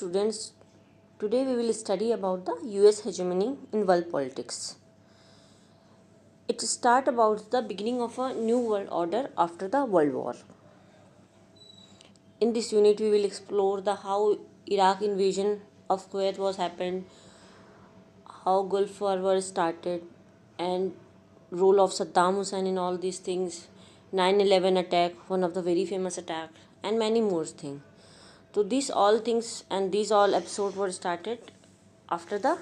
students, today we will study about the US hegemony in world politics. It starts about the beginning of a new world order after the World War. In this unit we will explore the how Iraq invasion of Kuwait was happened, how Gulf War was started, and role of Saddam Hussein in all these things, 9/11 attack, one of the very famous attack, and many more things. So these all things and these all episodes were started after the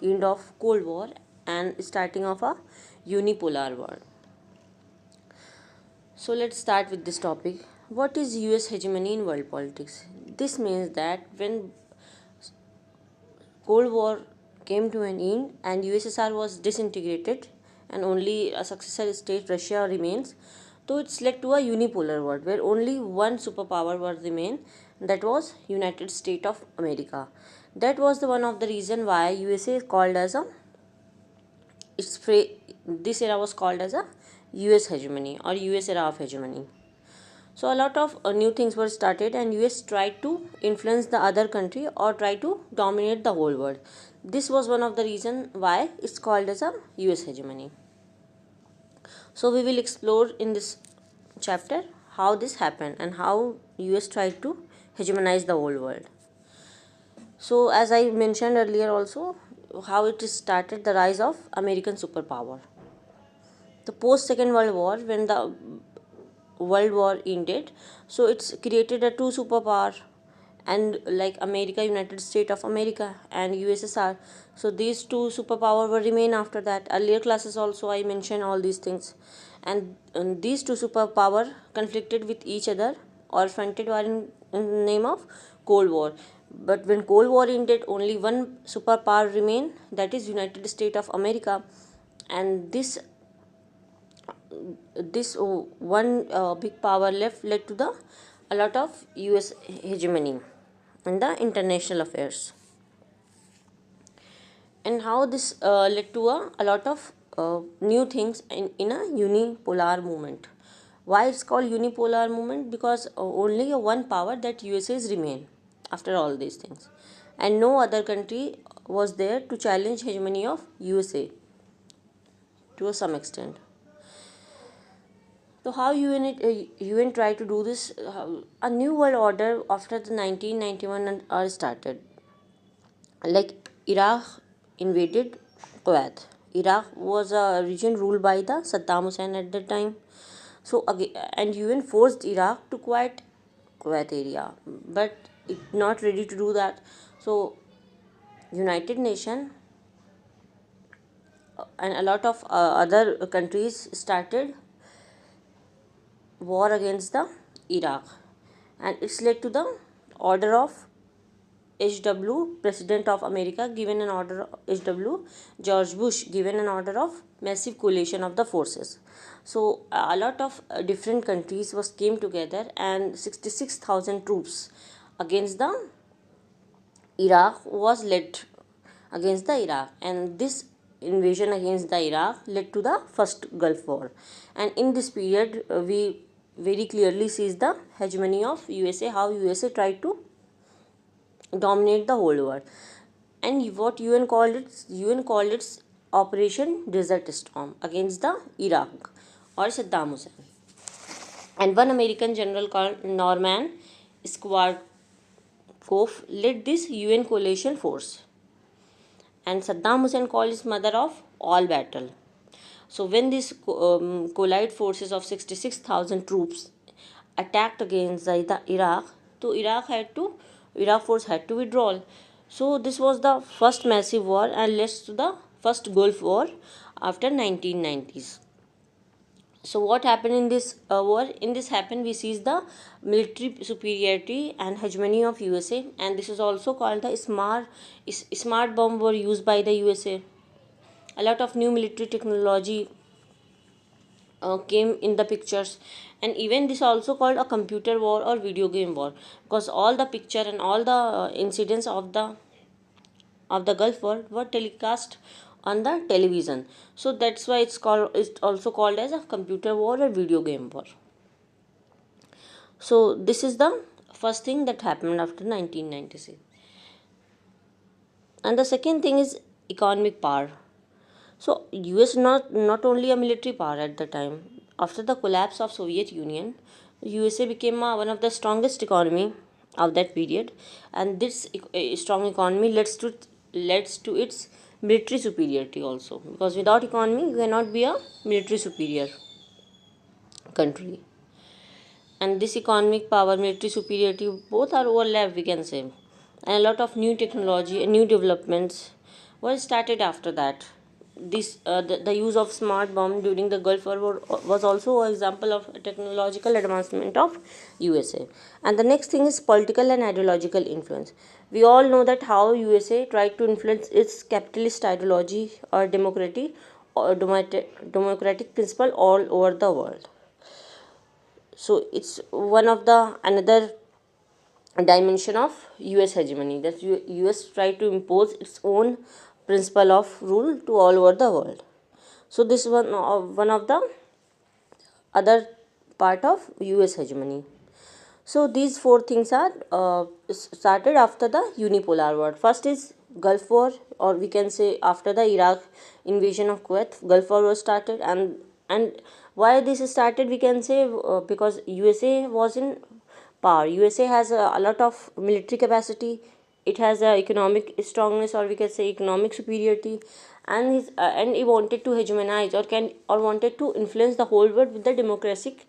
end of Cold War and starting of a unipolar world. So let's start with this topic. What is US hegemony in world politics? This means that when Cold War came to an end and USSR was disintegrated and only a successor state Russia remains, so it's led to a unipolar world where only one superpower was remain, that was United States of America. That was the one of the reason why USA is called as a this era was called as a US hegemony or US era of hegemony. So a lot of new things were started and US tried to influence the other country or try to dominate the whole world. This was one of the reason why it's called as a US hegemony. So we will explore in this chapter how this happened and how US tried to hegemonize the whole world. So as I mentioned earlier also, how it started the rise of American superpower. The post Second World War, when the World War ended, so it's created a two superpower and like America, United States of America and USSR. So these two superpower will remain after that. Earlier classes also I mentioned all these things, and these two superpower conflicted with each other or fronted war in the name of Cold War. But when Cold War ended, only one superpower remained, that is United States of America, and this one big power led to the a lot of US hegemony in the international affairs, and how this led to a lot of new things in a unipolar movement. Why it's called unipolar movement? Because only a one power, that USA's remain after all these things, and no other country was there to challenge hegemony of USA to some extent. So how UN tried to do this? A new world order after the 1991 are started. Like Iraq invaded Kuwait. Iraq was a region ruled by the Saddam Hussein at that time. So again, and UN forced Iraq to quit Kuwait area, but it not ready to do that. So United Nation and a lot of other countries started war against the Iraq, and it's led to the order of HW, President of America, given an order. HW George Bush given an order of massive coalition of the forces. So a lot of different countries was came together, and 66,000 troops against the Iraq was led against the Iraq, and this invasion against the Iraq led to the first Gulf War. And in this period, we very clearly sees the hegemony of USA, how USA tried to dominate the whole world. And what UN called its Operation Desert Storm against the Iraq or Saddam Hussein. And one American general called Norman Schwarzkopf led this UN coalition force. And Saddam Hussein called his mother of all battle. So when these collide forces of 66,000 troops attacked against the Iraq, so Iraq force had to withdraw. So this was the first massive war and led to the first Gulf War after 1990s. So what happened in this war? In this happened, we sees the military superiority and hegemony of USA, and this is also called the smart bomb were used by the USA. A lot of new military technology came in the pictures, and even this also called a computer war or video game war, because all the picture and all the incidents of the Gulf War were telecast on the television. So that's why it's also called as a computer war or video game war. So this is the first thing that happened after 1996. And the second thing is economic power. So US not only a military power at the time. After the collapse of Soviet Union, USA became one of the strongest economy of that period, and this strong economy leads to its military superiority also, because without economy you cannot be a military superior country. And this economic power, military superiority, both are overlapped, we can say, and a lot of new technology and new developments were started after that. The use of smart bomb during the Gulf War was also an example of technological advancement of USA. And the next thing is political and ideological influence. We all know that how USA tried to influence its capitalist ideology or democratic principle all over the world. So it's one of the another dimension of US hegemony, that US try to impose its own principle of rule to all over the world. So this one of the other part of US hegemony. So these four things are started after the unipolar war. First is Gulf War, or we can say after the Iraq invasion of Kuwait, Gulf War was started. And why this started, we can say, because USA was in power. USA has a lot of military capacity. It has a economic strongness, or we can say economic superiority, and he wanted to hegemonize, or wanted to influence the whole world with the democratic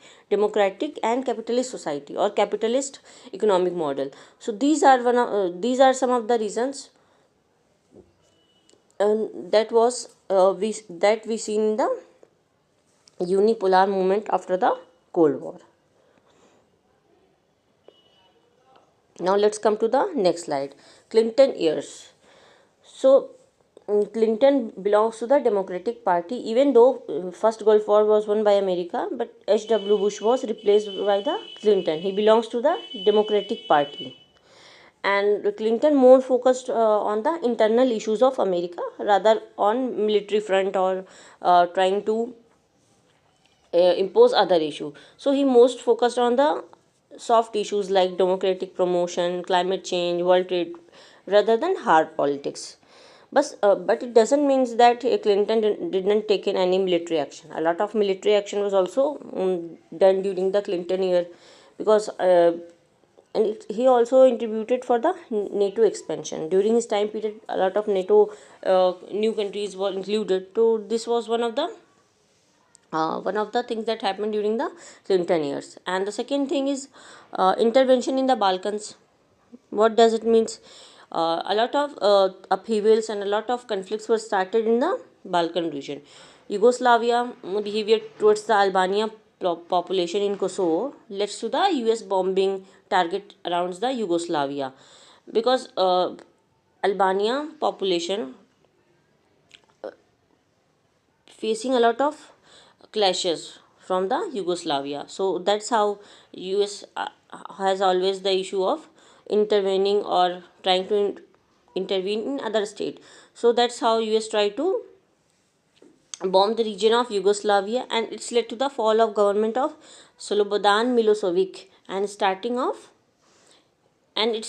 and capitalist society or capitalist economic model. So these are some of the reasons, that we seen in the unipolar movement after the Cold War. Now let's come to the next slide. Clinton years. So Clinton belongs to the Democratic Party, even though first Gulf War was won by America, but H.W. Bush was replaced by the Clinton. He belongs to the Democratic Party, and Clinton more focused on the internal issues of America rather on military front, or trying to impose other issue. So he most focused on the soft issues like democratic promotion, climate change, world trade, rather than hard politics. But it doesn't mean that Clinton didn't take in any military action. A lot of military action was also done during the Clinton year, because he also contributed for the NATO expansion during his time period. A lot of NATO new countries were included. So this was one of the things that happened during the Clinton years. And the second thing is intervention in the Balkans. What does it mean? A lot of upheavals and a lot of conflicts were started in the Balkan region. Yugoslavia behavior towards the Albania population in Kosovo led to the US bombing target around the Yugoslavia, because Albania population facing a lot of clashes from the Yugoslavia. So that's how US has always the issue of intervening or trying to intervene in other state. So that's how US try to bomb the region of Yugoslavia, and it's led to the fall of government of Slobodan Milosevic, and it's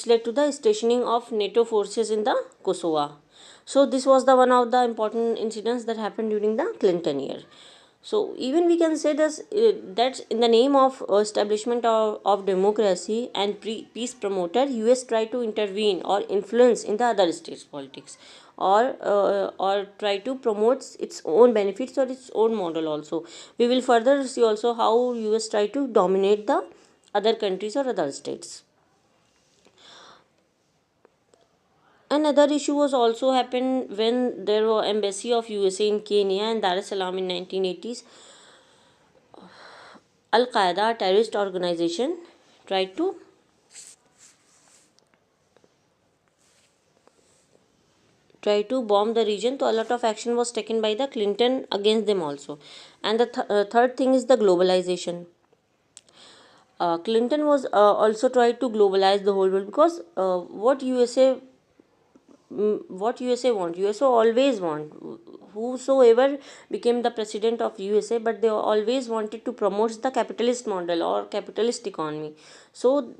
led to the stationing of NATO forces in the Kosovo. So this was the one of the important incidents that happened during the Clinton year. So even we can say this, that in the name of establishment of democracy and peace promoter, US try to intervene or influence in the other states politics, or try to promote its own benefits or its own model also. We will further see also how US try to dominate the other countries or other states. Another issue was also happened when there were embassy of USA in Kenya and Dar es Salaam in 1980s. Al Qaeda, a terrorist organization, tried to bomb the region. So a lot of action was taken by the Clinton against them also. And the third thing is the globalization. Clinton was also tried to globalize the whole world, because what USA want, USA always want, whosoever became the president of USA, but they always wanted to promote the capitalist model or capitalist economy. So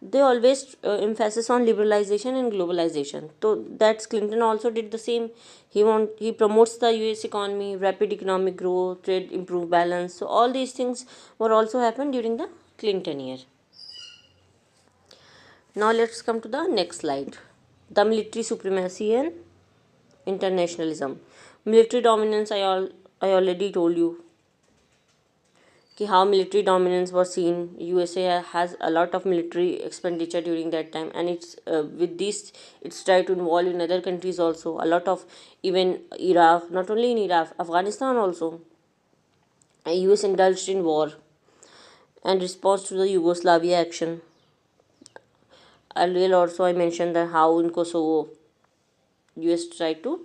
they always emphasis on liberalization and globalization. So that's Clinton also did the same. He promotes the US economy, rapid economic growth, trade, improved balance. So all these things were also happened during the Clinton year. Now let's come to the next slide. The military supremacy and internationalism. Military dominance, I already told you कि how military dominance was seen. USA has a lot of military expenditure during that time, and it's with this it's tried to involve in other countries also. A lot of, even Iraq, not only in Iraq, Afghanistan also. US indulged in war and response to the Yugoslavia action. Earlier also I mentioned that how in Kosovo US tried to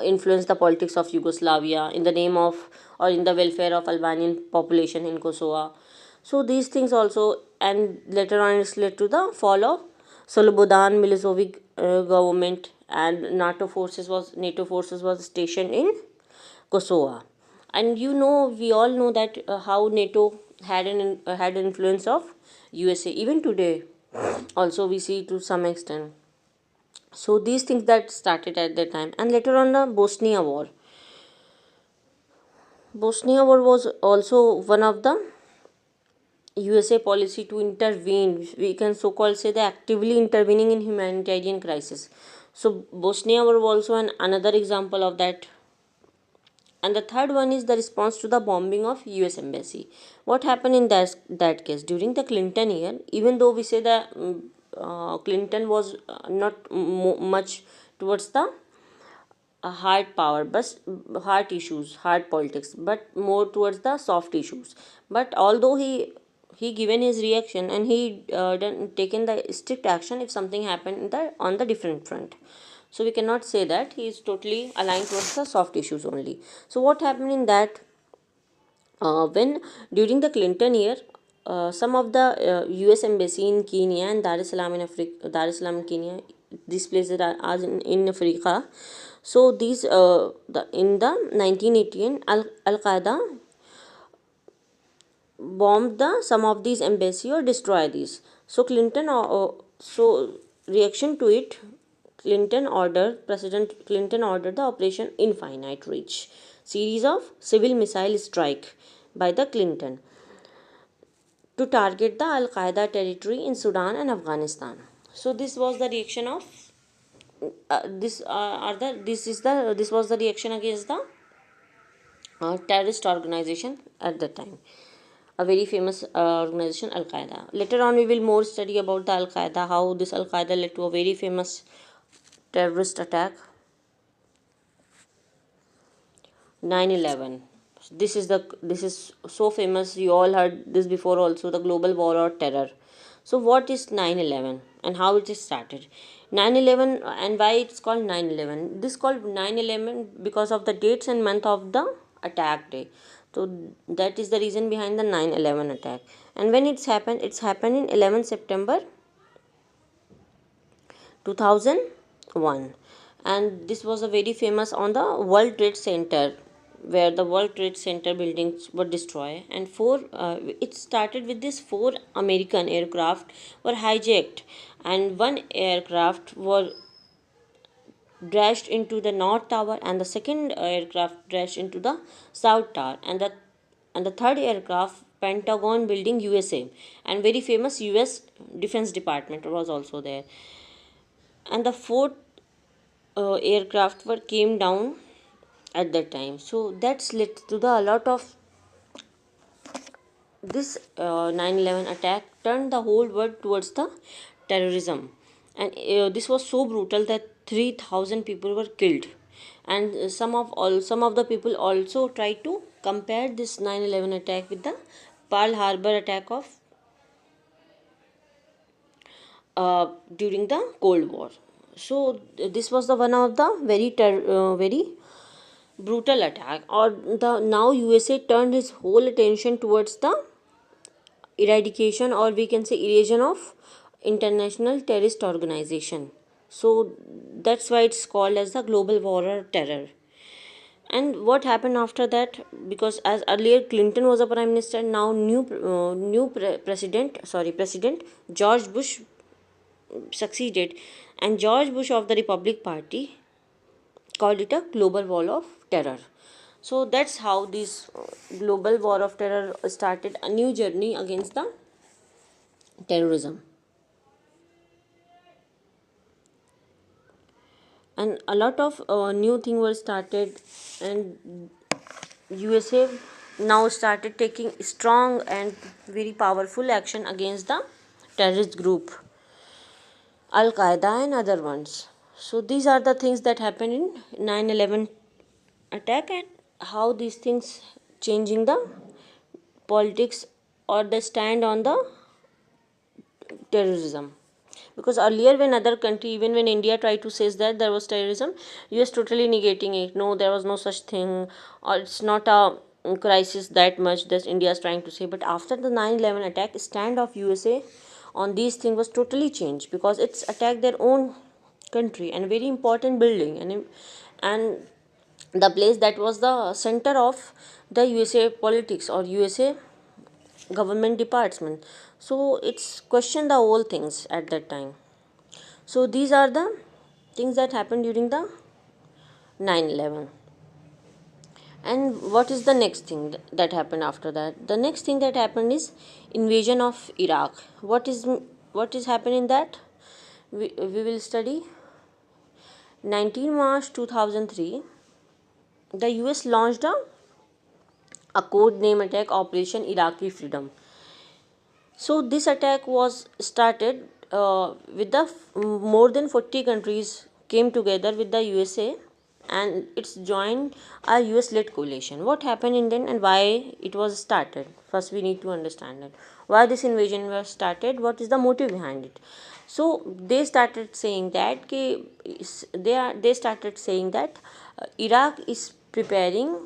influence the politics of Yugoslavia in the name of or in the welfare of Albanian population in Kosovo. So these things also, and later on it's led to the fall of Slobodan Milosevic government, and NATO forces was stationed in Kosovo. And we all know that how NATO had an influence of USA even today. Also we see to some extent. So these things that started at that time, and later on the Bosnia war was also one of the USA policy to intervene. We can so called say the actively intervening in humanitarian crisis. So Bosnia war was also another example of that. And the third one is the response to the bombing of US embassy. What happened in that case during the Clinton year? Even though we say that Clinton was not much towards the hard power, but hard issues, hard politics, but more towards the soft issues. But although he given his reaction, and he done taken the strict action if something happened on the different front. So we cannot say that he is totally aligned towards the soft issues only. So what happened in that, when during the Clinton year, some of the US embassy in Kenya and Dar es Salaam in Kenya, these places are in Africa. So these in the 1918 Al Qaeda bombed some of these embassy or destroy these. So reaction to it, President Clinton ordered the Operation Infinite Reach, series of civil missile strike by the Clinton to target the Al Qaeda territory in Sudan and Afghanistan. So this was the reaction of this was the reaction against the terrorist organization at that time, a very famous organization, Al Qaeda. Later on we will more study about the Al Qaeda, how this Al Qaeda led to a very famous terrorist attack. 9/11. This is so famous, you all heard this before also, the global war or terror. So what is 9/11 and how it is started? 9/11 and why it's called 9/11? This called 9/11 because of the dates and month of the attack day. So that is the reason behind the 9/11 attack. And when it's happened in 11 September 2001, and this was a very famous on the World Trade Center, where the World Trade Center buildings were destroyed, and it started with this four American aircraft were hijacked, and one aircraft were crashed into the North Tower, and the second aircraft crashed into the South Tower, and the third aircraft Pentagon building USA, and very famous US Defense Department was also there, and the fourth aircraft were came down at that time. So that's led to the a lot of this 9/11 attack turned the whole world towards the terrorism, and this was so brutal that 3,000 people were killed, and some of the people also tried to compare this 9/11 attack with the Pearl Harbor attack of during the Cold War. So this was the one of the very brutal attack, or the now USA turned his whole attention towards the eradication, or we can say erosion of international terrorist organization. So that's why it's called as the global war or terror. And what happened after that? Because as earlier Clinton was a prime minister, now president George Bush succeeded, and George Bush of the Republic Party called it a global wall of terror. So that's how this global war of terror started a new journey against the terrorism. And a lot of new thing were started, and USA now started taking strong and very powerful action against the terrorist group Al Qaeda and other ones. So these are the things that happened in 9/11 attack, and how these things changing the politics or the stand on the terrorism. Because earlier when other country, even when India tried to say that there was terrorism, US totally negating it. No, there was no such thing, or it's not a crisis that much that India is trying to say. But after the 9/11 attack, stand of USA on these things was totally changed, because it's attacked their own country and very important building, and the place that was the center of the USA politics or USA government department. So it's questioned the whole things at that time. So these are the things that happened during the 9/11. And what is the next thing that happened after that? The next thing that happened is invasion of Iraq. What is happening in that? We will study. 19 March 2003, the US launched a code name attack, Operation Iraqi Freedom. So this attack was started with the more than 40 countries came together with the USA, and it's joined a US-led coalition. What happened in then and why it was started? First, we need to understand that why this invasion was started. What is the motive behind it? So they started saying that they started saying that Iraq is preparing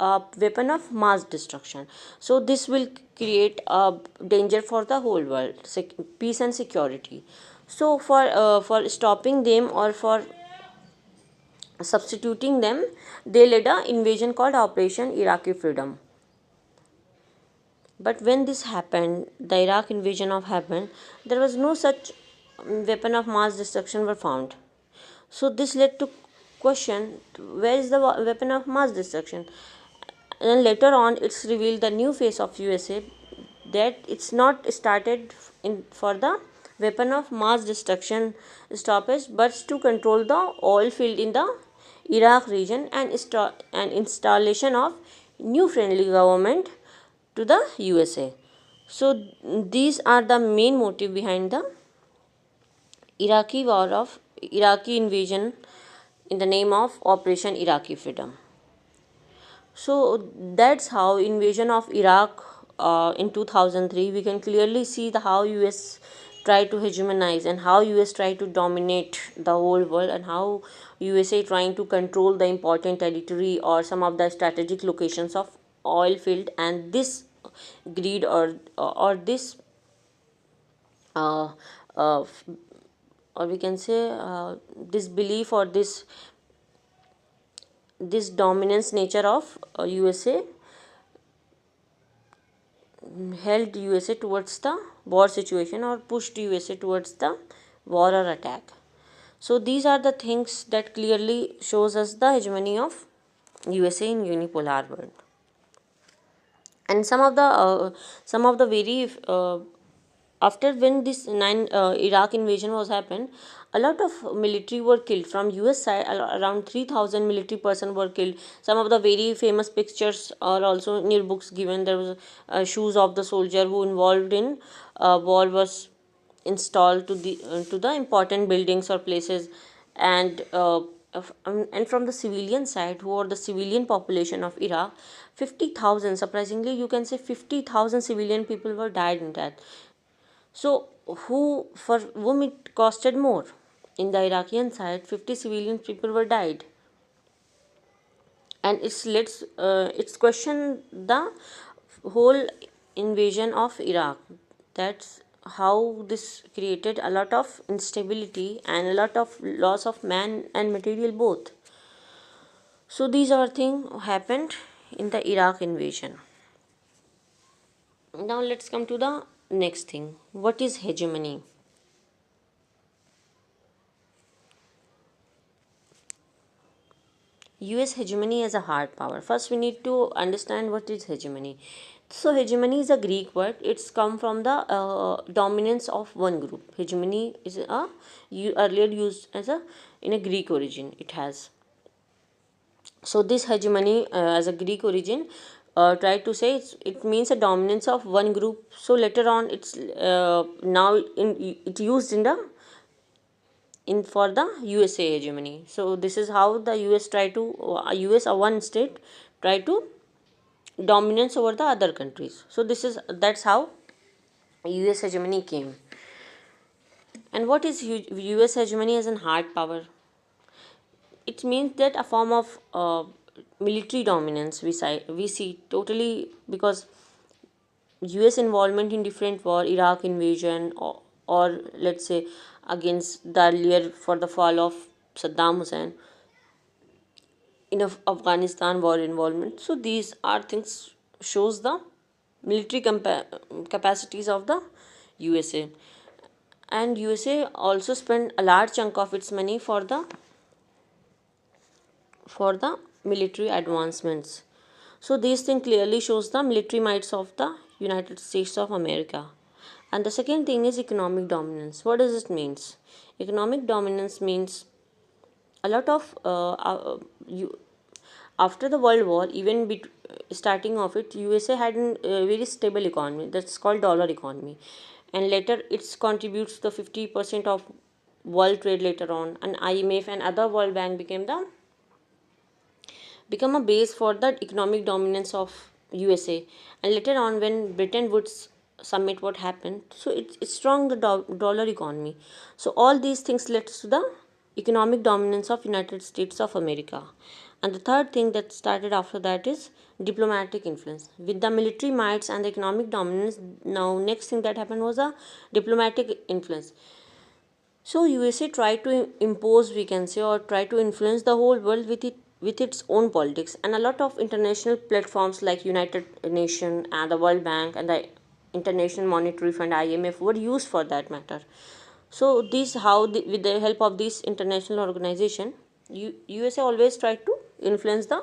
a weapon of mass destruction. So this will create a danger for the whole world, peace and security. So for stopping them or for substituting them, they led a invasion called Operation Iraqi Freedom. But when this happened, the Iraq invasion of happened, there was no such weapon of mass destruction were found. So this led to question, where is the weapon of mass destruction? And later on, it's revealed the new face of USA, that it's not started in for the weapon of mass destruction stoppage, but to control the oil field in the Iraq region, and installation of new friendly government to the USA. So these are the main motive behind the Iraqi invasion in the name of Operation Iraqi Freedom. So that's how invasion of Iraq in 2003, we can clearly see the how US tried to hegemonize and how US tried to dominate the whole world, and how USA trying to control the important territory or some of the strategic locations of oil field. And this greed or this uh, uh, or we can say this belief or this dominance nature of USA held USA towards the war situation, or pushed USA towards the war or attack. So these are the things that clearly shows us the hegemony of USA in unipolar world. And some of the very after when this Iraq invasion was happened, a lot of military were killed from US side. Around 3,000 military person were killed. Some of the very famous pictures are also in your books given. There was shoes of the soldier who involved in war was installed to the important buildings or places. And from the civilian side, who are the civilian population of Iraq, 50,000, surprisingly you can say 50,000 civilian people were died in that. So who for whom it costed more? In the Iraqian side, 50 civilian people were died. And it's question the whole invasion of Iraq. That's how this created a lot of instability and a lot of loss of man and material both. So these are things happened in the Iraq invasion. Now let's come to the next thing. What is hegemony? US hegemony as a hard power. First, we need to understand what is hegemony. So, hegemony is a Greek word. It's come from the dominance of one group. Hegemony is earlier used as a in a Greek origin. It has, so this hegemony as a Greek origin. Try to say it means a dominance of one group. So later on, it's now it used in the in for the USA hegemony. So this is how the US try to US or one state try to dominance over the other countries. So this is that's how US hegemony came. And what is US hegemony as an hard power? It means that a form of military dominance we see totally, because US involvement in different war, Iraq invasion, or let's say against the earlier for the fall of Saddam Hussein, in Afghanistan war involvement. So these are things shows the military capacities of the USA. And USA also spent a large chunk of its money for the military advancements. So these thing clearly shows the military mights of the United States of America. And the second thing is economic dominance. What does it means? Economic dominance means a lot of you, after the World War, even starting of it, USA had a very stable economy that's called dollar economy, and later it contributes the 50% of world trade later on, and IMF and other World Bank become a base for the economic dominance of USA. And later on, when Bretton Woods summit, what happened? So it's strong the dollar economy. So all these things led to the economic dominance of United States of America. And the third thing that started after that is diplomatic influence. With the military mights and the economic dominance, now next thing that happened was a diplomatic influence. So USA tried to impose, we can say, or try to influence the whole world with its own politics, and a lot of international platforms like United Nations and the World Bank and the International Monetary Fund (IMF) were used for that matter. So this how with the help of this international organization, USA always tried to influence the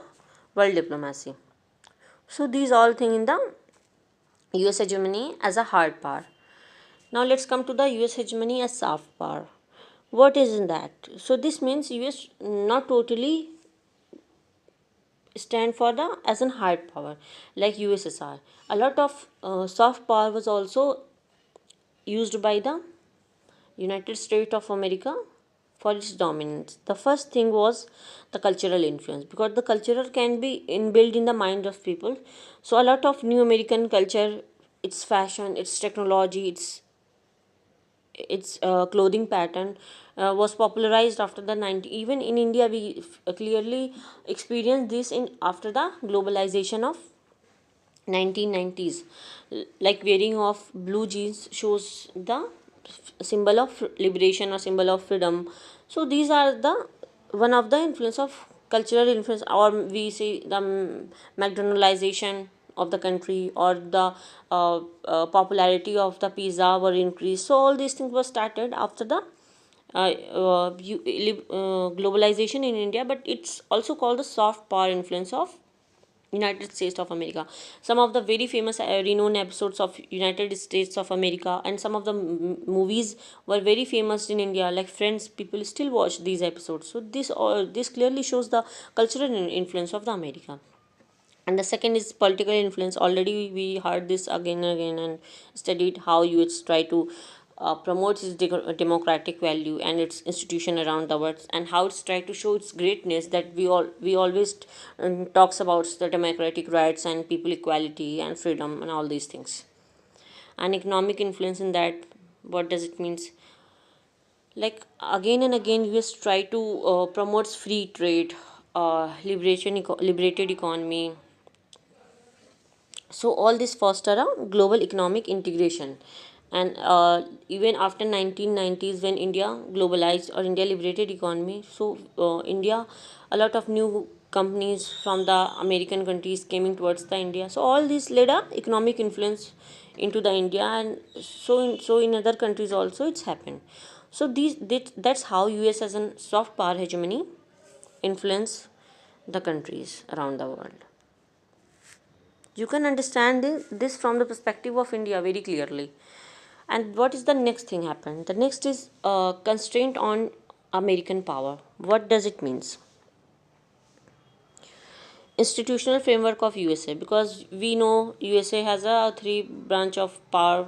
world diplomacy. So these all thing in the US hegemony as a hard power. Now let's come to the US hegemony as soft power. What is in that? So this means US not totally stand for the as an hard power like USSR. A lot of soft power was also used by the United States of America for its dominance. The first thing was the cultural influence, because the cultural can be inbuilt in the mind of people. So a lot of new American culture, its fashion, its technology, its clothing pattern was popularized after the 90. Even in India, we clearly experienced this in after the globalization of 1990s. Like wearing of blue jeans shows the symbol of liberation or symbol of freedom. So these are the one of the influence of cultural influence, or we see the McDonaldization of the country, or the popularity of the pizza were increased. So all these things were started after the globalization in India, but it's also called the soft power influence of United States of America. Some of the very famous renowned episodes of United States of America, and some of the movies were very famous in India, like Friends. People still watch these episodes. So this clearly shows the cultural influence of the America. And the second is political influence. Already we heard this again and again, and studied how US try to promote its democratic value and its institution around the world, and how it's try to show its greatness, that we always talks about the democratic rights and people equality and freedom and all these things. And economic influence in that, what does it means? Like again and again, US try to promotes free trade, liberated economy. So all this foster a global economic integration. And even after 1990s, when India globalized or India liberated economy, so India, a lot of new companies from the American countries coming towards the India. So all this led a economic influence into the India, and so in other countries also it's happened. So that's how US as a soft power hegemony influence the countries around the world. You can understand this from the perspective of India very clearly. And what is the next thing happen? The next is constraint on American power. What does it means? Institutional framework of USA, because we know USA has a three branch of power: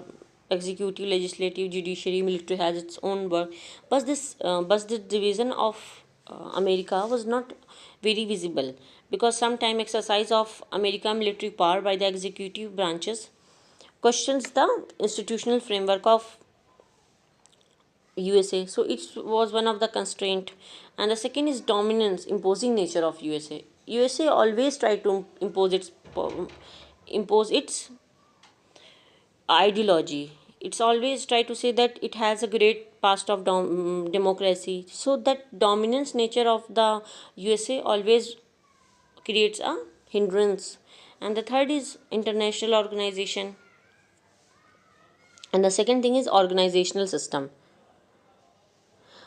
executive, legislative, judiciary. Military has its own work, but this division of America was not very visible, because sometime exercise of American military power by the executive branches questions the institutional framework of USA. So it was one of the constraint. And the second is dominance, imposing nature of USA. USA always try to impose its ideology. It's always try to say that it has a great past of democracy. So that dominance nature of the USA always creates a hindrance. And the third is international organization. And the second thing is organizational system.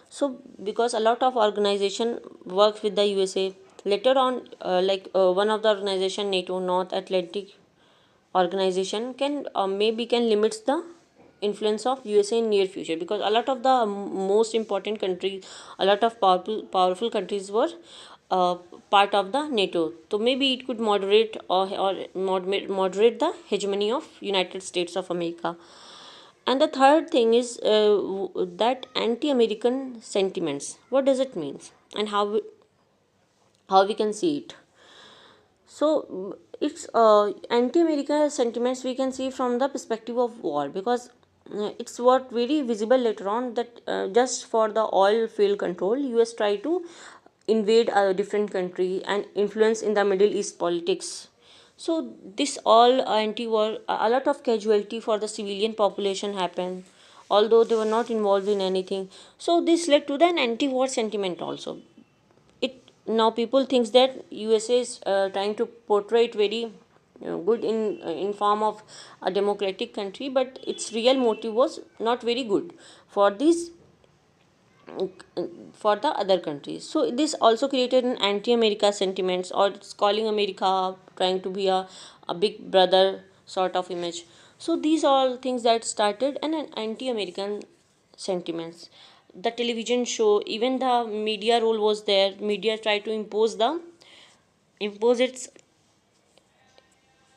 So because a lot of organization works with the USA, later on, one of the organization, NATO, North Atlantic organization, can maybe can limits the influence of USA in near future, because a lot of the most important countries, a lot of powerful countries were uh, part of the NATO. So maybe it could moderate the hegemony of United States of America. And the third thing is that anti-American sentiments. What does it mean, and how we can see it? So it's anti-American sentiments we can see from the perspective of war, because it's what very visible later on that just for the oil field control, US try to invade a different country and influence in the Middle East politics. So this all anti-war, a lot of casualty for the civilian population happened, although they were not involved in anything. So this led to the anti-war sentiment also. It now people thinks that USA is trying to portray it very good in form of a democratic country, but its real motive was not very good for these for the other countries. So this also created an anti-America sentiments, or it's calling America trying to be a big brother sort of image. So these all things that started an anti-American sentiments. The television show, even the media role was there. Media tried to impose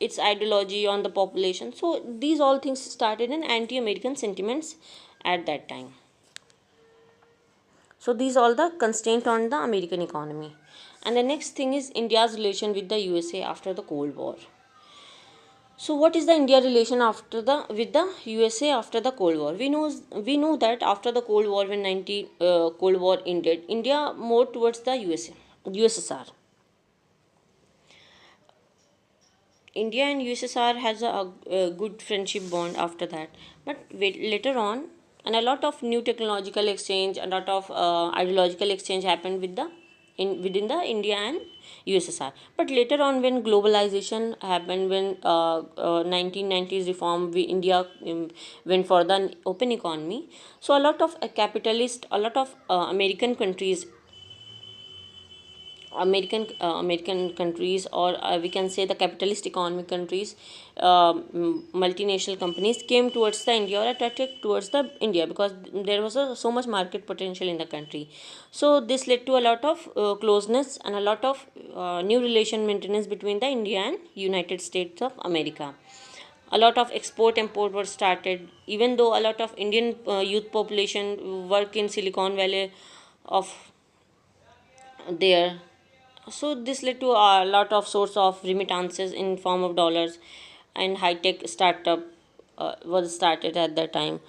its ideology on the population. So these all things started an anti-American sentiments at that time. So these all the constraint on the American economy. And the next thing is India's relation with the USA after the Cold War. So what is the India relation after the with the USA after the Cold War? We know that after the Cold War, when 90 Cold War ended, India moved towards the USA, USSR. India and USSR has a good friendship bond after that. But later on, and a lot of new technological exchange, a lot of ideological exchange happened within the India and USSR. But later on, when globalization happened, when 1990s reform, India went for the open economy. So a lot of American countries, American countries, or we can say the capitalist economic countries, multinational companies came towards the India, or attracted towards the India, because there was so much market potential in the country. So this led to a lot of closeness and a lot of new relation maintenance between the India and United States of America. A lot of export import were started, even though a lot of Indian youth population work in Silicon Valley of there. So this led to a lot of source of remittances in form of dollars, and high tech startup was started at that time.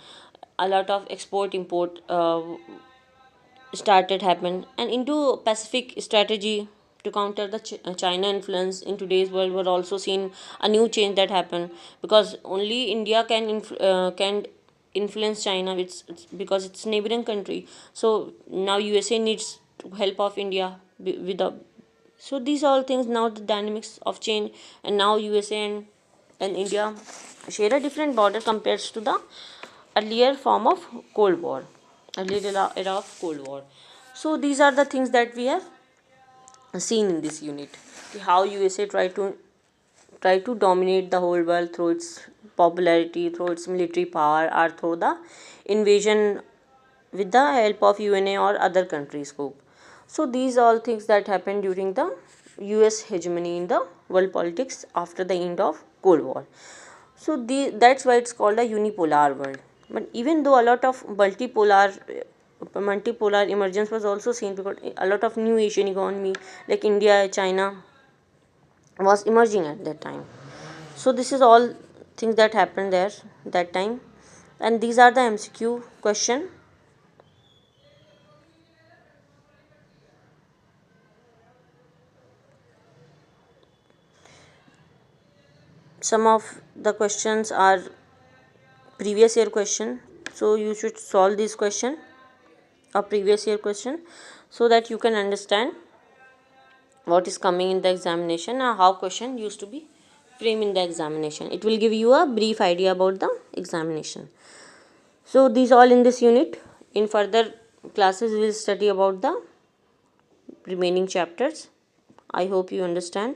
A lot of export import started happen, and into Pacific strategy to counter the China influence in today's world were also seen a new change that happened, because only India can influence China. It's because it's neighboring country. So now USA needs help of India with the So these all things, now the dynamics of change, and now USA and India share a different border compared to the earlier form of Cold War, earlier era of Cold War. So these are the things that we have seen in this unit. How USA try to dominate the whole world through its popularity, through its military power, or through the invasion with the help of UNA or other countries' scope. So these all things that happened during the US hegemony in the world politics after the end of Cold War. So that's why it's called a unipolar world. But even though a lot of multipolar emergence was also seen, because a lot of new Asian economy like India, China was emerging at that time. So this is all things that happened there that time, and these are the MCQ question. Some of the questions are previous year question, so you should solve this question, a previous year question, so that you can understand what is coming in the examination and how question used to be framed in the examination. It will give you a brief idea about the examination. So these all in this unit. In further classes we will study about the remaining chapters. I hope you understand.